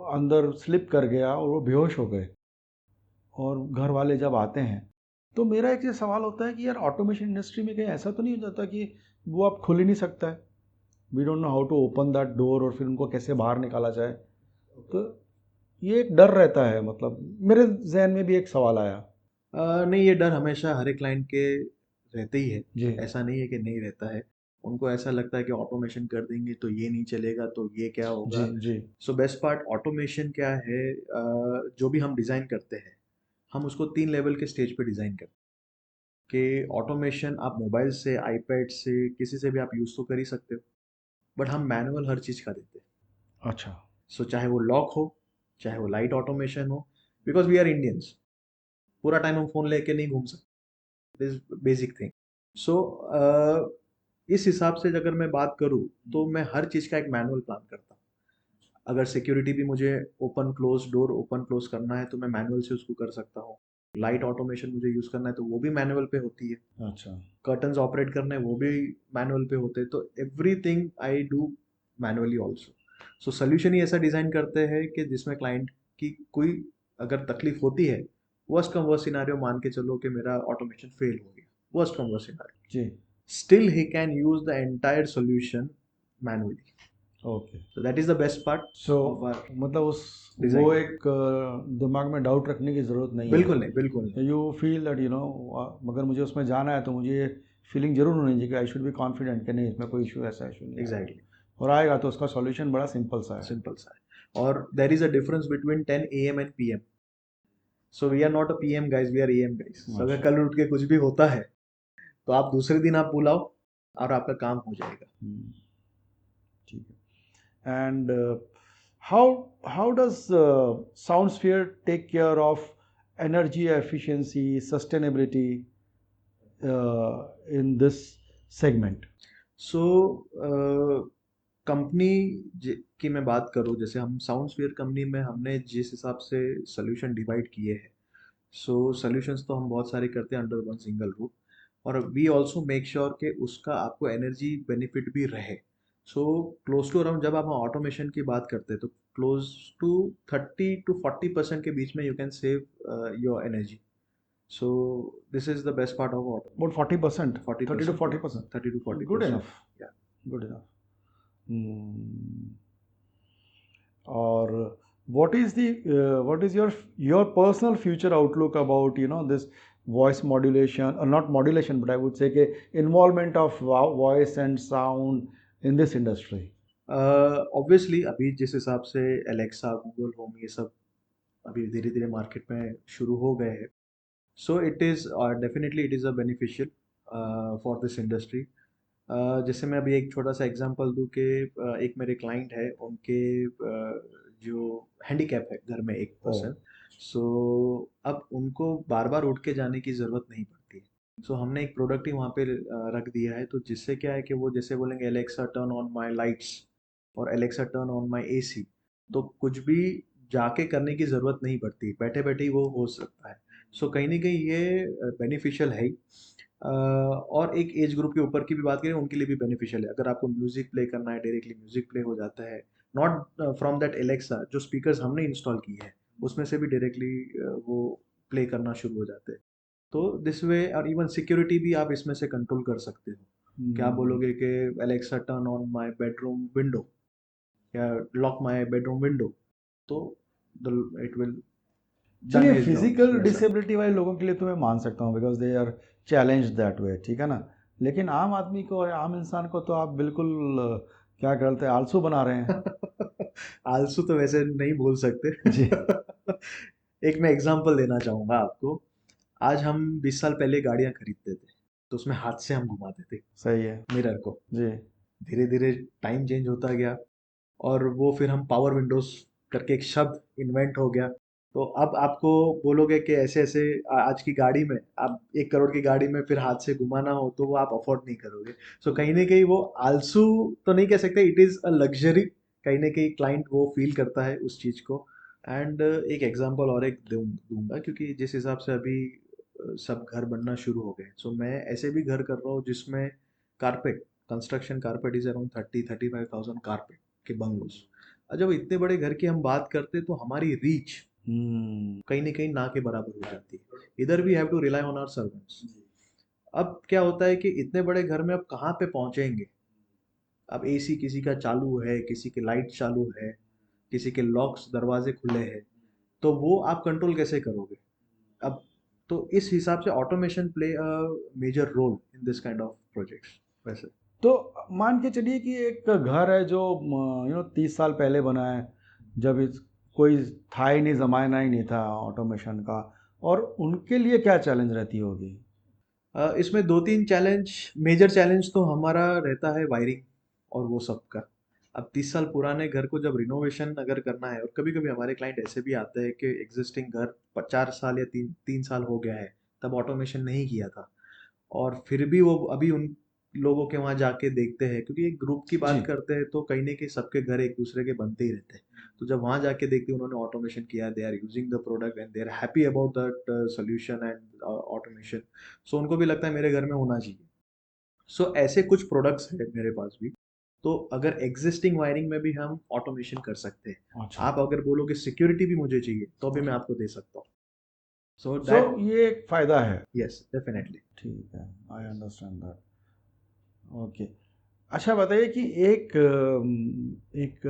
अंदर स्लिप कर गया और वो बेहोश हो गए, और घर वाले जब आते हैं, तो मेरा एक ये सवाल होता है कि यार ऑटोमेशन इंडस्ट्री में कहीं ऐसा तो नहीं हो जाता कि वो आप खुल ही नहीं सकता है, we don't know how to open that door, और फिर उनको कैसे बाहर निकाला जाए। तो ये एक डर रहता है, मतलब मेरे जहन में भी एक सवाल आया। नहीं, ये डर हमेशा हर एक क्लाइंट के रहते ही है। जी। ऐसा नहीं है कि नहीं रहता है। उनको ऐसा लगता है कि ऑटोमेशन कर देंगे तो ये नहीं चलेगा, तो ये क्या जी। होगा। जी। सो बेस्ट पार्ट ऑटोमेशन क्या है, जो भी हम डिज़ाइन करते हैं, हम उसको 3 लेवल के स्टेज पे डिज़ाइन करते हैं। कि ऑटोमेशन आप मोबाइल से, आईपैड से, किसी से भी आप यूज़ तो कर ही सकते हो, बट हम मैनुअल हर चीज़ का देते हैं। अच्छा। सो चाहे वो लॉक हो, चाहे वो लाइट ऑटोमेशन हो, बिकॉज़ वी आर इंडियंस, पूरा टाइम हम फ़ोन लेके नहीं घूम सकते, दिस बेसिक थिंग। सो इस हिसाब से अगर मैं बात करूँ, तो मैं हर चीज़ का एक मैनुअल प्लान करता हूँ। अगर सिक्योरिटी भी मुझे open close door open close करना है तो मैं मैनुअल से उसको कर सकता हूँ। लाइट ऑटोमेशन मुझे यूज़ करना है तो वो भी मैनुअल पे होती है। अच्छा। कर्टन्स ऑपरेट करने हैं वो भी मैनुअल पे होते हैं, तो everything I do manually also. So solution ही ऐसा डिज़ाइन करते हैं कि जिसमें क्लाइंट की कोई अगर तकलीफ होती है, वर्स्ट कम वर्स्ट सिनारियो मान के चलो कि मेरा ऑटोमेशन फेल हो गया, वर्स्ट कम वर्स्ट सिनारियो, जी। still he can use the entire solution manually. Okay. So that is the best part so of our मतलब उस वो design. एक दिमाग में डाउट रखने की ज़रूरत नहीं है। बिल्कुल नहीं, बिल्कुल नहीं। यू फील दैट अगर मुझे उसमें जाना है तो मुझे ये फीलिंग जरूर होनी चाहिए कि आई शुड बी कॉन्फिडेंट कि नहीं, इसमें कोई इशू, ऐसा इशू नहीं आएगा, एग्जैक्टली, और आएगा तो उसका सॉल्यूशन बड़ा सिंपल सा है। सिंपल सा है। और there is a difference between 10 AM and PM। So we are not a PM guys, we are AM guys. So अगर अच्छा। कल उठ के कुछ भी होता है तो आप दूसरे दिन आप बुलाओ और आपका काम हो जाएगा। हम्म, ठीक है। And how does Soundsphere take care of energy efficiency, sustainability in this segment? So company की मैं बात करूँ, जैसे हम साउंडस्फीयर कंपनी में हमने जिस हिसाब से सोल्यूशन डिवाइड किए हैं, सो सॉल्यूशंस तो हम बहुत सारे करते हैं अंडर वन सिंगल रूफ, और वी ऑल्सो मेक श्योर कि उसका आपको एनर्जी बेनिफिट भी रहे। सो क्लोज टू अराउंड, जब आप ऑटोमेशन की बात करते हैं तो क्लोज टू 30 to 40% के बीच में you can save your energy. So this is the best part of About automation. 40%, forty 30 to percent या 40%. Good30 to 40%। enough. Good enough. Hmm. Or what is your personal future outlook about this voice modulation, or not modulation, but I would say के involvement of voice and sound in this industry? Obviously अभी जिस हिसाब से एलेक्सा, गूगल होम, ये सब अभी धीरे धीरे मार्केट में शुरू हो गए हैं, so it is definitely it is a beneficial for this industry. जैसे मैं अभी एक छोटा सा एग्जांपल दूं कि एक मेरे क्लाइंट है, उनके जो हैंडीकैप है घर में एक Oh. पर्सन। सो अब उनको बार बार उठ के जाने की ज़रूरत नहीं पड़ती है। सो हमने एक प्रोडक्ट ही वहाँ पे रख दिया है, तो जिससे क्या है कि वो जैसे बोलेंगे Alexa turn on my lights, और Alexa turn on my AC, तो कुछ भी जाके करने की ज़रूरत नहीं पड़ती, बैठे बैठे ही वो हो सकता है। सो कहीं ना कहीं ये बेनिफिशियल है ही। और एक एज ग्रुप के ऊपर की भी बात करें, उनके लिए भी बेनिफिशियल है। अगर आपको म्यूजिक प्ले करना है, डायरेक्टली म्यूजिक प्ले हो जाता है, नॉट फ्रॉम दैट एलेक्सा, जो स्पीकर्स हमने इंस्टॉल की है उसमें से भी डायरेक्टली वो प्ले करना शुरू हो जाते हैं। तो दिस वे, और इवन सिक्योरिटी भी आप इसमें से कंट्रोल कर सकते हो। क्या हम्म। बोलोगे कि Alexa turn on my bedroom window, या लॉक माय बेडरूम विंडो, तो इट विल डन चलिए, हिज जॉब्स फिजिकल वैसा। डिसेबिलिटी वाले लोगों के लिए तो मैं मान सकता हूँ because they are challenge that way, ठीक है ना। लेकिन आम आदमी को, आम इंसान को तो आप बिल्कुल क्या कहते हैं, आलसू बना रहे हैं। आलसू तो वैसे नहीं बोल सकते। जी। एक मैं एग्जांपल देना चाहूंगा आपको। आज हम 20 साल पहले गाड़ियां खरीदते थे, तो उसमें हाथ से हम घुमाते थे सही है। मिरर को। जी। धीरे धीरे टाइम चेंज होता गया, और वो फिर हम पावर विंडोज करके एक शब्द इन्वेंट हो गया। तो अब आपको बोलोगे कि ऐसे ऐसे आज की गाड़ी में, आप 1 करोड़ की गाड़ी में फिर हाथ से घुमाना हो, तो वो आप अफोर्ड नहीं करोगे। सो कहीं ना कहीं वो आलसू तो नहीं कह सकते, इट इज़ अ लग्जरी। कहीं ना कहीं क्लाइंट वो फील करता है उस चीज़ को। एंड एक एग्जांपल और एक दूंगा, क्योंकि जिस हिसाब से अभी सब घर बनना शुरू हो गए, सो मैं ऐसे भी घर कर रहा हूँ जिसमें carpet, construction carpet is around 30-35,000 carpet के बंगलोस। और जब इतने बड़े घर की हम बात करते हैं, तो हमारी रीच हम्म। कहीं ना कहीं ना के बराबर हो जाती है। इधर we have to rely on our servants. अब क्या होता है कि इतने बड़े घर में अब कहाँ पे पहुंचेंगे। अब एसी किसी का चालू है, किसी की लाइट चालू है, किसी के लॉक्स दरवाजे खुले हैं, तो वो आप कंट्रोल कैसे करोगे। अब तो इस हिसाब से automation play a major role in this kind of projects वैसे। तो मान के चलिए कि एक घर है जो 30 साल पहले बना है, जब इस कोई था ही नहीं, जमाना ही नहीं था ऑटोमेशन का, और उनके लिए क्या चैलेंज रहती होगी। इसमें 2-3 चैलेंज, मेजर चैलेंज तो हमारा रहता है वायरिंग और वो सब का। अब 30 साल पुराने घर को जब रिनोवेशन अगर करना है, और कभी कभी हमारे क्लाइंट ऐसे भी आते हैं कि एग्जिस्टिंग घर 4 साल या 3 साल हो गया है, तब ऑटोमेशन नहीं किया था, और फिर भी वो अभी उन लोगों के वहाँ जाके देखते हैं, क्योंकि एक ग्रुप की जी। बात करते हैं तो कहीं ना कहीं सबके घर एक दूसरे के बनते ही रहते हैं। तो जब वहाँ जाके देखते हैं उन्होंने ऑटोमेशन किया, they are using the product and they are happy about that solution and automation, so उनको भी लगता है मेरे घर में होना चाहिए। सो ऐसे कुछ प्रोडक्ट्स हैं मेरे पास भी। तो अगर एग्जिस्टिंग वायरिंग में भी हम ऑटोमेशन कर सकते हैं। अच्छा। आप अगर बोलोगे सिक्योरिटी भी मुझे चाहिए, तो भी मैं ओके। आपको दे सकता हूँ। सो सो दैट, ये एक फ़ायदा है। Yes definitely. ठीक है, आई अंडरस्टैंड दैट। ओके। अच्छा बताइए कि एक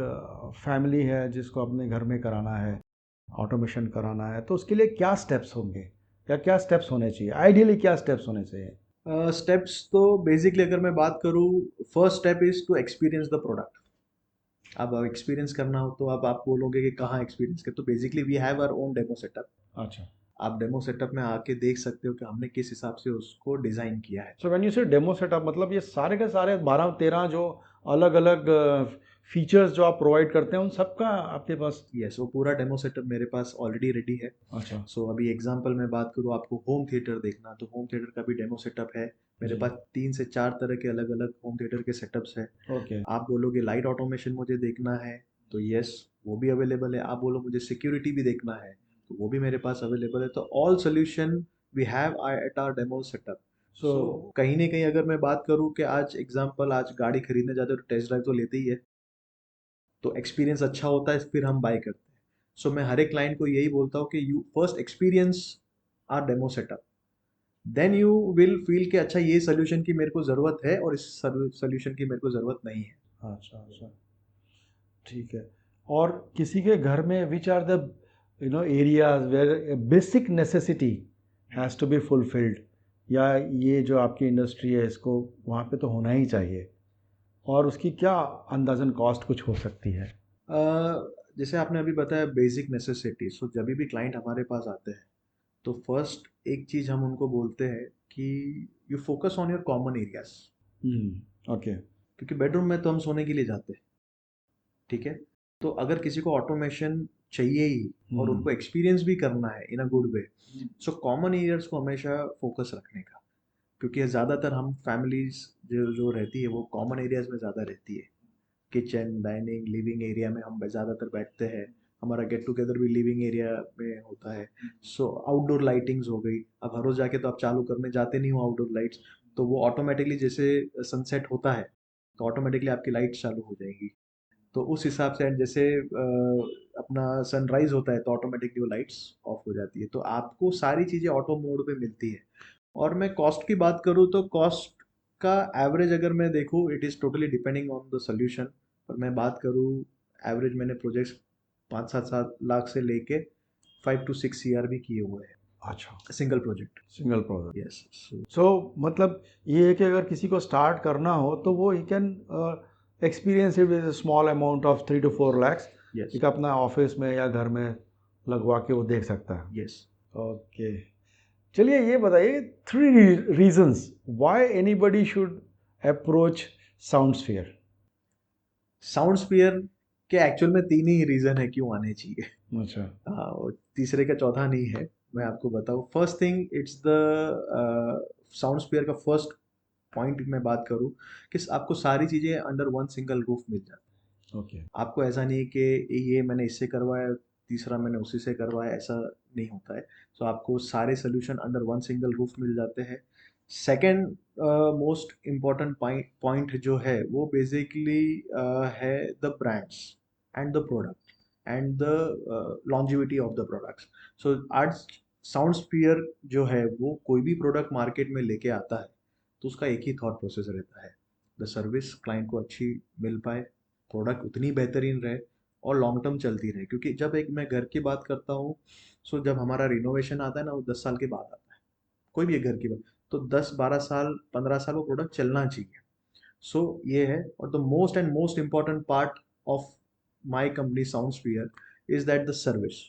फैमिली है जिसको अपने घर में कराना है, ऑटोमेशन कराना है, तो उसके लिए क्या स्टेप्स होंगे, या क्या स्टेप्स होने चाहिए, आइडियली क्या स्टेप्स होने चाहिए। स्टेप्स तो बेसिकली अगर मैं बात करूँ, first step is to experience the product. अब एक्सपीरियंस करना हो, तो अब आप बोलोगे कि कहाँ एक्सपीरियंस कर, तो basically we have our own demo setup. अच्छा। आप डेमो सेटअप में आके देख सकते हो कि हमने किस हिसाब से उसको डिज़ाइन किया है। सो व्हेन यू से डेमो सेटअप, मतलब ये सारे के सारे 12-13 जो अलग अलग फीचर्स जो आप प्रोवाइड करते हैं, उन सब का आपके पास। यस, वो पूरा डेमो सेटअप मेरे पास ऑलरेडी रेडी है। अच्छा। सो अभी एग्जांपल में बात करूँ, आपको होम थिएटर देखना, तो होम थिएटर का भी डेमो सेटअप है मेरे जी। पास। 3 से 4 तरह के अलग अलग होम थिएटर के सेटअप्स है। ओके। आप बोलोगे लाइट ऑटोमेशन मुझे देखना है, तो यस, वो भी अवेलेबल है। आप बोलो मुझे सिक्योरिटी भी देखना है, तो वो भी मेरे पास अवेलेबल है। तो all solution we have at our demo setup. So so कहीं ना कहीं अगर मैं बात करूँ कि आज एग्जांपल, आज गाड़ी खरीदने जाते हो तो टेस्ट ड्राइव तो लेते ही है, तो एक्सपीरियंस अच्छा होता है, फिर हम बाय करते हैं। सो मैं हर एक क्लाइंट को यही बोलता हूँ कि you first experience our demo setup, then you will feel कि अच्छा ये सोल्यूशन की मेरे को ज़रूरत है, और इस सोल्यूशन की मेरे को ज़रूरत नहीं है। अच्छा, अच्छा, ठीक है। और किसी के घर में which are the areas where basic necessity has to be fulfilled, या ये जो आपकी इंडस्ट्री है इसको वहाँ पे तो होना ही चाहिए, और उसकी क्या अंदाज़न कॉस्ट कुछ हो सकती है। जैसे आपने अभी बताया बेसिक नेसेसिटी, सो जब भी क्लाइंट हमारे पास आते हैं, तो फर्स्ट एक चीज़ हम उनको बोलते हैं कि you focus on your common areas. Okay. क्योंकि बेडरूम में तो हम सोने के लिए जाते हैं, ठीक है। तो अगर किसी को ऑटोमेशन चाहिए ही, और हम्म। उनको एक्सपीरियंस भी करना है in a good way, so common areas को हमेशा फोकस रखने का। क्योंकि ज़्यादातर हम फैमिलीज जो जो रहती है वो कॉमन एरियाज में ज़्यादा रहती है। किचन, डाइनिंग, लिविंग एरिया में हम ज़्यादातर बैठते हैं। हमारा गेट टुगेदर भी लिविंग एरिया में होता है। सो आउटडोर लाइटिंग्स हो गई। अब हर रोज़ जाके तो आप चालू करने जाते नहीं हो आउटडोर लाइट्स, तो वो ऑटोमेटिकली जैसे सनसेट होता है तो ऑटोमेटिकली आपकी लाइट्स चालू हो जाएगी। तो उस हिसाब से, एंड जैसे अपना सनराइज होता है तो ऑटोमेटिकली वो लाइट्स ऑफ हो जाती है। तो आपको सारी चीज़ें ऑटो मोड पे मिलती है। और मैं कॉस्ट की बात करूँ तो कॉस्ट का एवरेज अगर मैं देखूँ, it is totally depending on the solution. पर मैं बात करूँ, एवरेज मैंने प्रोजेक्ट्स 5-7 लाख से लेके 5 to 6 ईयर भी किए हुए हैं, अच्छा, single project. Single project. Yes. So मतलब ये है कि अगर किसी को स्टार्ट करना हो तो वो he can experience it with small amount of 3 to 4 lakhs, yes. एक अपना ऑफिस में या घर में लगवा के वो देख सकता है। यस। ओके, चलिए ये बताइए 3 reasons why anybody should approach Soundsphere. Sound sphere के एक्चुअल में 3 ही रीज़न है क्यों आने चाहिए। अच्छा। और तीसरे का चौथा नहीं है। मैं आपको बताऊँ, first thing, it's the sound sphere का फर्स्ट पॉइंट मैं बात करूँ कि आपको सारी चीज़ें अंडर वन सिंगल रूफ मिल जाती। ओके। आपको ऐसा नहीं है कि ये मैंने इससे करवाया, तीसरा मैंने उसी से करवाया, ऐसा नहीं होता है। सो आपको सारे solution under one single roof मिल जाते हैं। सेकेंड मोस्ट इम्पॉर्टेंट पॉइंट जो है वो बेसिकली है the brands and the product and the longevity of the products. So आज साउंड स्पीयर जो है वो कोई भी प्रोडक्ट मार्केट में लेके आता है तो उसका एक ही थॉट प्रोसेस रहता है, द सर्विस क्लाइंट को अच्छी मिल पाए, प्रोडक्ट उतनी बेहतरीन रहे और लॉन्ग टर्म चलती रहे। क्योंकि जब एक मैं घर की बात करता हूँ, सो जब हमारा रिनोवेशन आता है ना, वो 10 साल के बाद आता है। कोई भी एक घर की बात, तो 10-12 साल 15 साल वो प्रोडक्ट चलना चाहिए। सो ये है। और the most and most important part of my company sound sphere is that the service.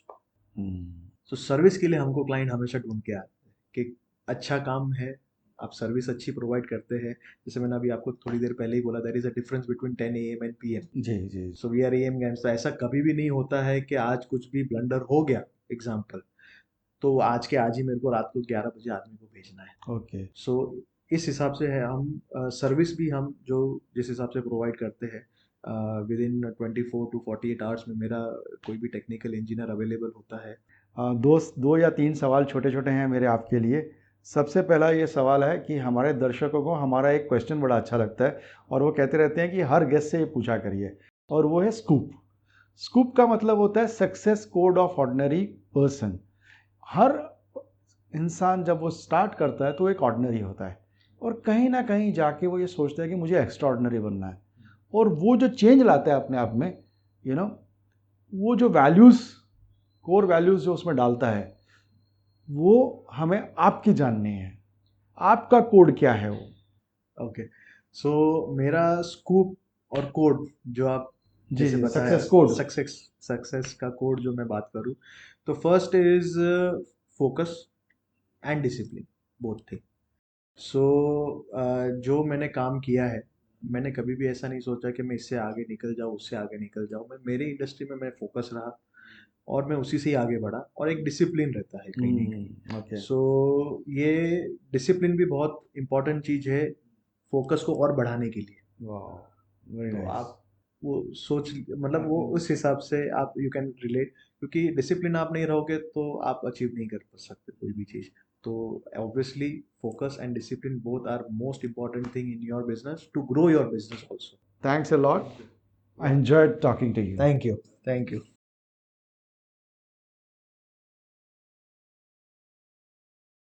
So service के लिए हमको क्लाइंट हमेशा ढूंढ के आते हैं कि अच्छा काम है, आप सर्विस अच्छी प्रोवाइड करते हैं। जैसे मैंने अभी आपको थोड़ी देर पहले ही बोला, that is a difference between 10 AM and PM। जी जी। So we are AM gangs. तो ऐसा कभी भी नहीं होता है कि आज कुछ भी ब्लंडर हो गया, एग्जाम्पल, तो आज के आज ही मेरे को रात को 11 बजे आदमी को भेजना है। ओके। सो इस हिसाब से है हम, सर्विस भी हम जो जिस हिसाब से प्रोवाइड करते हैं, विद इन 24 to 48 आवर्स में मेरा कोई भी टेक्निकल इंजीनियर अवेलेबल होता है। दो या तीन सवाल छोटे छोटे हैं मेरे आपके लिए। सबसे पहला ये सवाल है कि हमारे दर्शकों को हमारा एक क्वेश्चन बड़ा अच्छा लगता है और वो कहते रहते हैं कि हर गेस्ट से ये पूछा करिए, और वो है स्कूप। स्कूप का मतलब होता है success code of ordinary person. हर इंसान जब वो स्टार्ट करता है तो एक ऑर्डिनरी होता है, और कहीं ना कहीं जाके वो ये सोचता है कि मुझे एक्स्ट्रा ऑर्डिनरी बनना है, और वो जो चेंज लाता है अपने आप में, यू नो, वो जो वैल्यूज़, कोर वैल्यूज़ जो उसमें डालता है, वो हमें आपकी जाननी है। आपका कोड क्या है वो? ओके। सो मेरा स्कूप और कोड जो आप जी जैसे जी, बताया, सक्सेस कोड। सक्सेस सक्सेस का कोड जो मैं बात करूँ, तो first is focus and discipline, both thing. So जो मैंने काम किया है, मैंने कभी भी ऐसा नहीं सोचा कि मैं इससे आगे निकल जाऊँ, उससे आगे निकल जाऊँ। मैं मेरी इंडस्ट्री में मैं फोकस रहा और मैं उसी से ही आगे बढ़ा, और एक डिसिप्लिन रहता है कहीं ना कहीं। ओके। सो ये डिसिप्लिन भी बहुत इम्पोर्टेंट चीज़ है फोकस को और बढ़ाने के लिए। वाह, वेरी तो नाइस। आप वो सोच, मतलब वो उस हिसाब से आप यू कैन रिलेट। क्योंकि डिसिप्लिन आप नहीं रहोगे तो आप अचीव नहीं कर सकते कोई भी चीज़। तो obviously focus and discipline both are most important thing in your business to grow your business also. Thanks a lot. I enjoyed talking to you. Thank you. Thank you.